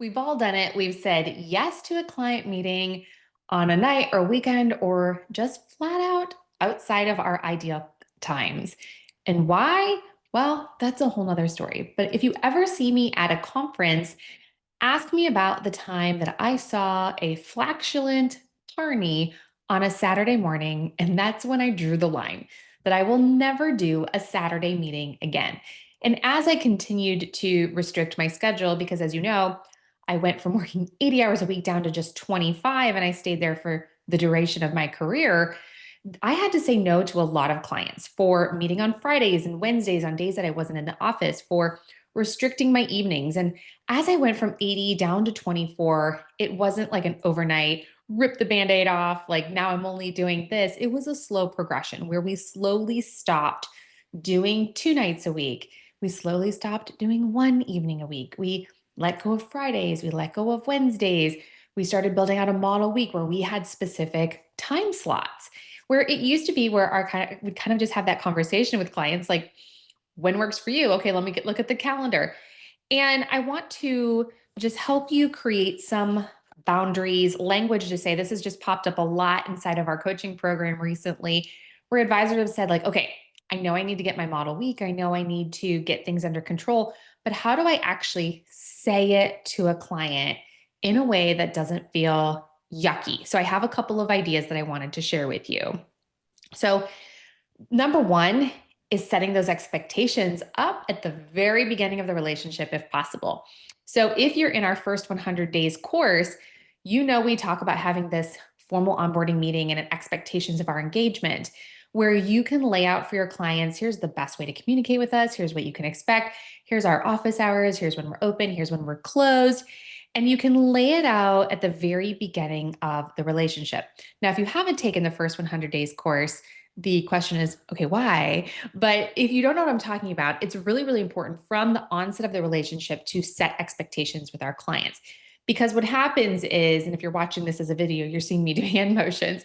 We've all done it. We've said yes to a client meeting on a night or weekend or just flat out outside of our ideal times. And why? Well, that's a whole nother story. But if you ever see me at a conference, ask me about the time that I saw a flatulent tarny on a Saturday morning. And that's when I drew the line that I will never do a Saturday meeting again. And as I continued to restrict my schedule, because as you know, I went from working 80 hours a week down to just 25, and I stayed there for the duration of my career. I had to say no to a lot of clients for meeting on Fridays and Wednesdays on days that I wasn't in the office, for restricting my evenings. And as I went from 80 down to 24, it wasn't like an overnight rip the band aid off, like now I'm only doing this. It was a slow progression where we slowly stopped doing 2 nights a week. We slowly stopped doing one evening a week. We let go of Fridays. We let go of Wednesdays. We started building out a model week where we had specific time slots. Where it used to be where we'd kind of just have that conversation with clients like, when works for you? Okay, let me look at the calendar. And I want to just help you create some boundaries, language to say this has just popped up a lot inside of our coaching program recently, where advisors have said, like, okay, I know I need to get my model week. I know I need to get things under control, but how do I actually say it to a client in a way that doesn't feel yucky? So I have a couple of ideas that I wanted to share with you. So, number one is setting those expectations up at the very beginning of the relationship, if possible. So, if you're in our first 100 days course, you know we talk about having this formal onboarding meeting and expectations of our engagement where you can lay out for your clients here's the best way to communicate with us, here's what you can expect, here's our office hours, here's when we're open, here's when we're closed. And you can lay it out at the very beginning of the relationship. Now, if you haven't taken the first 100 days course, the question is, okay, why? But if you don't know what I'm talking about, it's really, really important from the onset of the relationship to set expectations with our clients. Because what happens is, and if you're watching this as a video, you're seeing me do hand motions.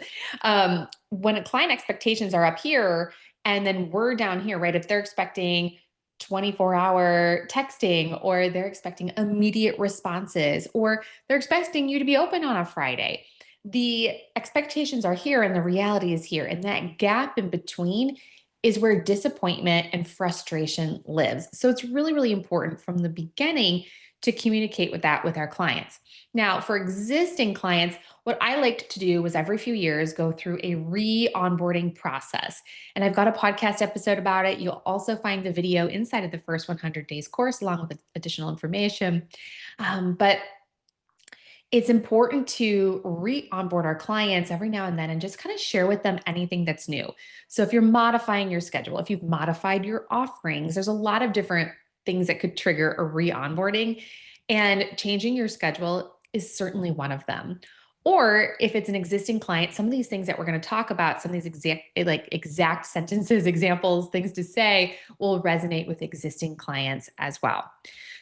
When a client expectations are up here and then we're down here, right? If they're expecting 24-hour texting, or they're expecting immediate responses, or they're expecting you to be open on a Friday, the expectations are here and the reality is here. And that gap in between is where disappointment and frustration lives. So it's really, really important from the beginning to communicate with that with our clients. Now, for existing clients, what I liked to do was every few years go through a re-onboarding process. And I've got a podcast episode about it. You'll also find the video inside of the first 100 days course along with additional information. But it's important to re-onboard our clients every now and then and just kind of share with them anything that's new. So if you're modifying your schedule, if you've modified your offerings, there's a lot of different things that could trigger a re-onboarding, and changing your schedule is certainly one of them. Or if it's an existing client, some of these things that we're going to talk about, some of these exact sentences, examples, things to say will resonate with existing clients as well.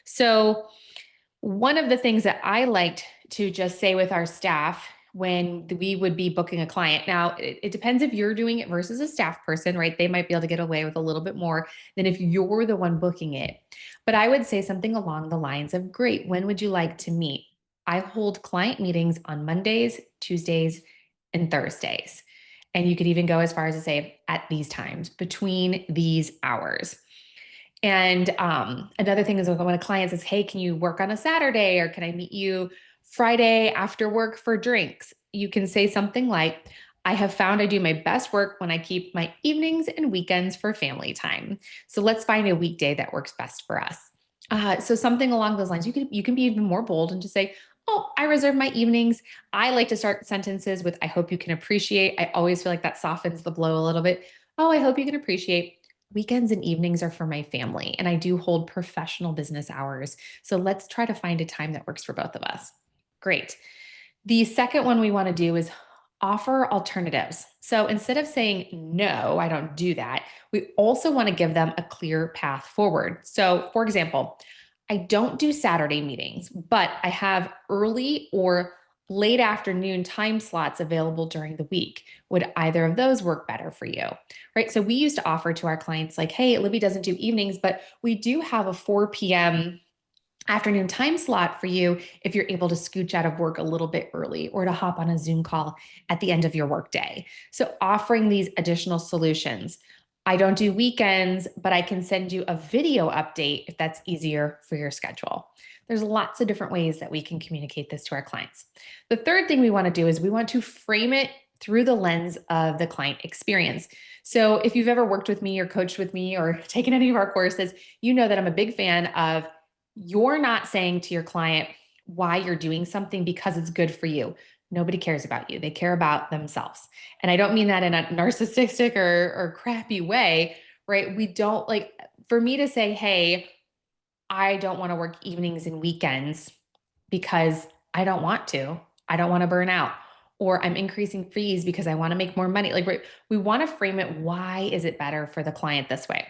So one of the things that I liked to just say with our staff when we would be booking a client. Now, it depends if you're doing it versus a staff person, right? They might be able to get away with a little bit more than if you're the one booking it. But I would say something along the lines of, great, when would you like to meet? I hold client meetings on Mondays, Tuesdays, and Thursdays. And you could even go as far as to say at these times, between these hours. And another thing is when a client says, hey, can you work on a Saturday, or can I meet you Friday after work for drinks? You can say something like, I have found I do my best work when I keep my evenings and weekends for family time. So let's find a weekday that works best for us. So something along those lines. You can be even more bold and just say, oh, I reserve my evenings. I like to start sentences with, I hope you can appreciate. I always feel like that softens the blow a little bit. Oh, I hope you can appreciate. Weekends and evenings are for my family, and I do hold professional business hours. So let's try to find a time that works for both of us. Great. The second one we want to do is offer alternatives. So instead of saying, no, I don't do that, we also want to give them a clear path forward. So, for example, I don't do Saturday meetings, but I have early or late afternoon time slots available during the week. Would either of those work better for you? Right. So we used to offer to our clients like, hey, Libby doesn't do evenings, but we do have a 4 p.m. afternoon time slot for you if you're able to scooch out of work a little bit early or to hop on a Zoom call at the end of your workday. So offering these additional solutions. I don't do weekends, but I can send you a video update if that's easier for your schedule. There's lots of different ways that we can communicate this to our clients. The third thing we want to do is we want to frame it through the lens of the client experience. So if you've ever worked with me or coached with me or taken any of our courses, you know that I'm a big fan of you're not saying to your client why you're doing something because it's good for you. Nobody cares about you. They care about themselves. And I don't mean that in a narcissistic or crappy way, right? We don't like, for me to say, hey, I don't want to work evenings and weekends because I don't want to. I don't want to burn out. Or I'm increasing fees because I want to make more money. Like we want to frame it. Why is it better for the client this way?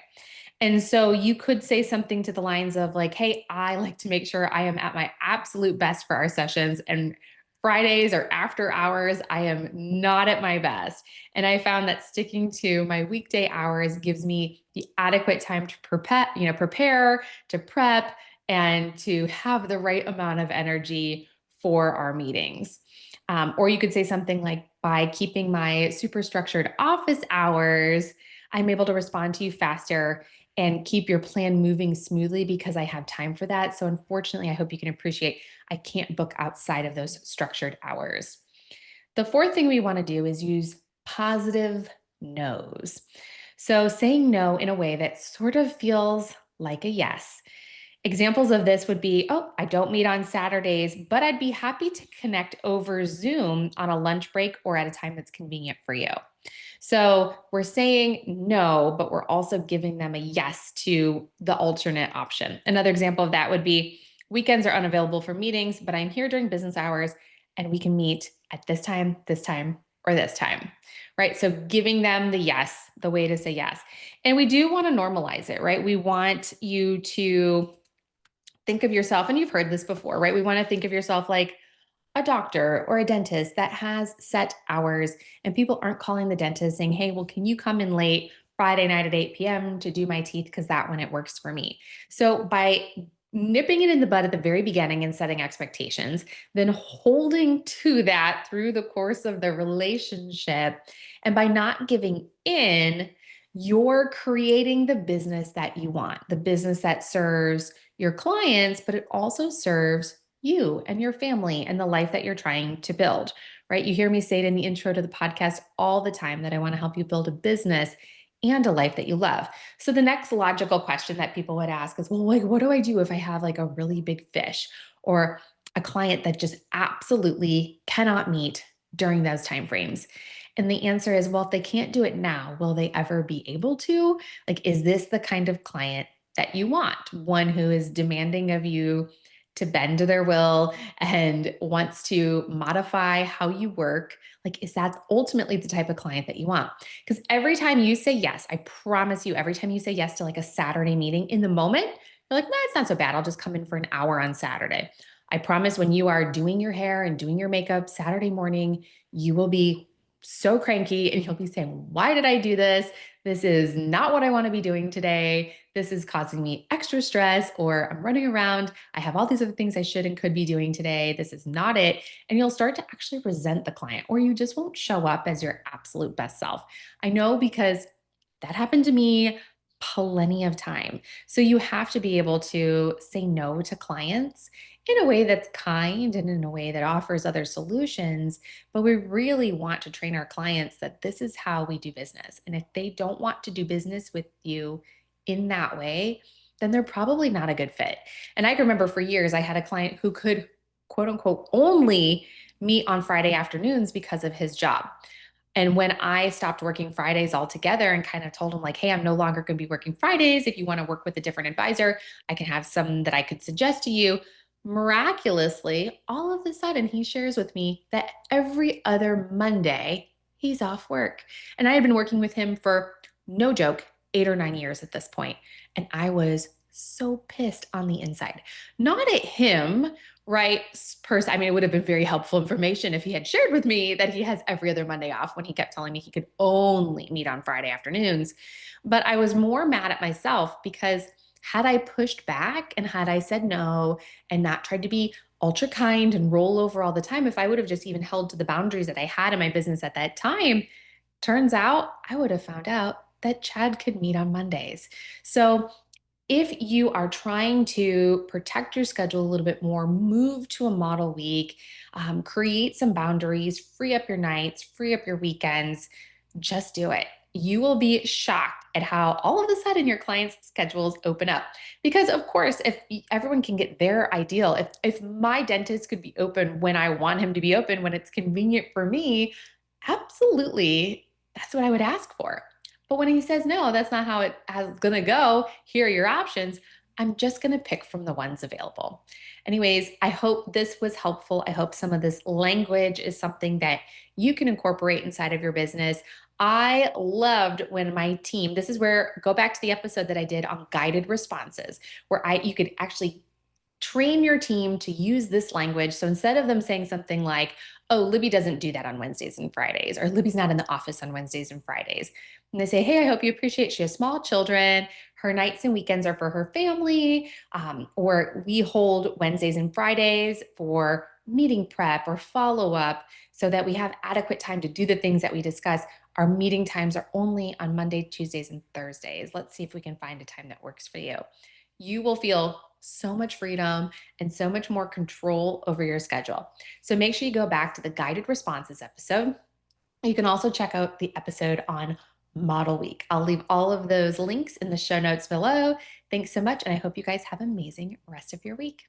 And so you could say something to the lines of like, hey, I like to make sure I am at my absolute best for our sessions. And Fridays or after hours, I am not at my best. And I found that sticking to my weekday hours gives me the adequate time to prepare, to prep, and to have the right amount of energy for our meetings. Or you could say something like, by keeping my super structured office hours, I'm able to respond to you faster and keep your plan moving smoothly because I have time for that. So, unfortunately, I hope you can appreciate I can't book outside of those structured hours. The fourth thing we want to do is use positive no's. So, saying no in a way that sort of feels like a yes. Examples of this would be, oh, I don't meet on Saturdays, but I'd be happy to connect over Zoom on a lunch break or at a time that's convenient for you. So we're saying no, but we're also giving them a yes to the alternate option. Another example of that would be weekends are unavailable for meetings, but I'm here during business hours and we can meet at this time, or this time, right? So giving them the yes, the way to say yes. And we do want to normalize it, right? We want you to think of yourself, and you've heard this before, right? We want to think of yourself like a doctor or a dentist that has set hours, and people aren't calling the dentist saying, hey, well, can you come in late Friday night at 8 p.m. to do my teeth? Because that when it works for me. So by nipping it in the bud at the very beginning and setting expectations, then holding to that through the course of the relationship, and by not giving in, you're creating the business that you want, the business that serves your clients, but it also serves you and your family and the life that you're trying to build, right? You hear me say it in the intro to the podcast all the time that I want to help you build a business and a life that you love. So the next logical question that people would ask is, well, like, what do I do if I have like a really big fish or a client that just absolutely cannot meet during those timeframes? And the answer is, well, if they can't do it now, will they ever be able to? Like, is this the kind of client that you want? One who is demanding of you to bend to their will and wants to modify how you work? Like, is that ultimately the type of client that you want? Because every time you say yes, I promise you, every time you say yes to like a Saturday meeting in the moment, you're like, nah, it's not so bad. I'll just come in for an hour on Saturday. I promise when you are doing your hair and doing your makeup Saturday morning, you will be so cranky and you'll be saying, why did I do this? This is not what I want to be doing today. This is causing me extra stress, or I'm running around. I have all these other things I should and could be doing today. This is not it. And you'll start to actually resent the client, or you just won't show up as your absolute best self. I know because that happened to me plenty of time. So you have to be able to say no to clients in a way that's kind and in a way that offers other solutions. But we really want to train our clients that this is how we do business. And if they don't want to do business with you in that way, then they're probably not a good fit. And I remember for years, I had a client who could, quote unquote, only meet on Friday afternoons because of his job. And when I stopped working Fridays altogether and kind of told him, like, hey, I'm no longer going to be working Fridays. If you want to work with a different advisor, I can have some that I could suggest to you. Miraculously, all of a sudden, he shares with me that every other Monday, he's off work. And I had been working with him for, no joke, 8 or 9 years at this point. And I was so pissed on the inside. Not at him, right? Person, I mean, it would have been very helpful information if he had shared with me that he has every other Monday off when he kept telling me he could only meet on Friday afternoons. But I was more mad at myself because Had I pushed back and had I said no and not tried to be ultra kind and roll over all the time, if I would have just even held to the boundaries that I had in my business at that time, turns out I would have found out that Chad could meet on Mondays. So if you are trying to protect your schedule a little bit more, move to a model week, create some boundaries, free up your nights, free up your weekends, just do it. You will be shocked at how all of a sudden your clients' schedules open up. Because of course, if everyone can get their ideal, if my dentist could be open when I want him to be open, when it's convenient for me, absolutely, that's what I would ask for. But when he says, no, that's not how it's going to go, here are your options, I'm just going to pick from the ones available. Anyways, I hope this was helpful. I hope some of this language is something that you can incorporate inside of your business. I loved when my team, this is where, go back to the episode that I did on guided responses, where you could actually train your team to use this language. So instead of them saying something like, oh, Libby doesn't do that on Wednesdays and Fridays, or Libby's not in the office on Wednesdays and Fridays. And they say, hey, I hope you appreciate she has small children. Her nights and weekends are for her family. Or we hold Wednesdays and Fridays for meeting prep or follow up so that we have adequate time to do the things that we discuss. Our meeting times are only on Monday, Tuesdays, and Thursdays. Let's see if we can find a time that works for you. You will feel so much freedom and so much more control over your schedule. So make sure you go back to the guided responses episode. You can also check out the episode on Model Week. I'll leave all of those links in the show notes below. Thanks so much, and I hope you guys have an amazing rest of your week.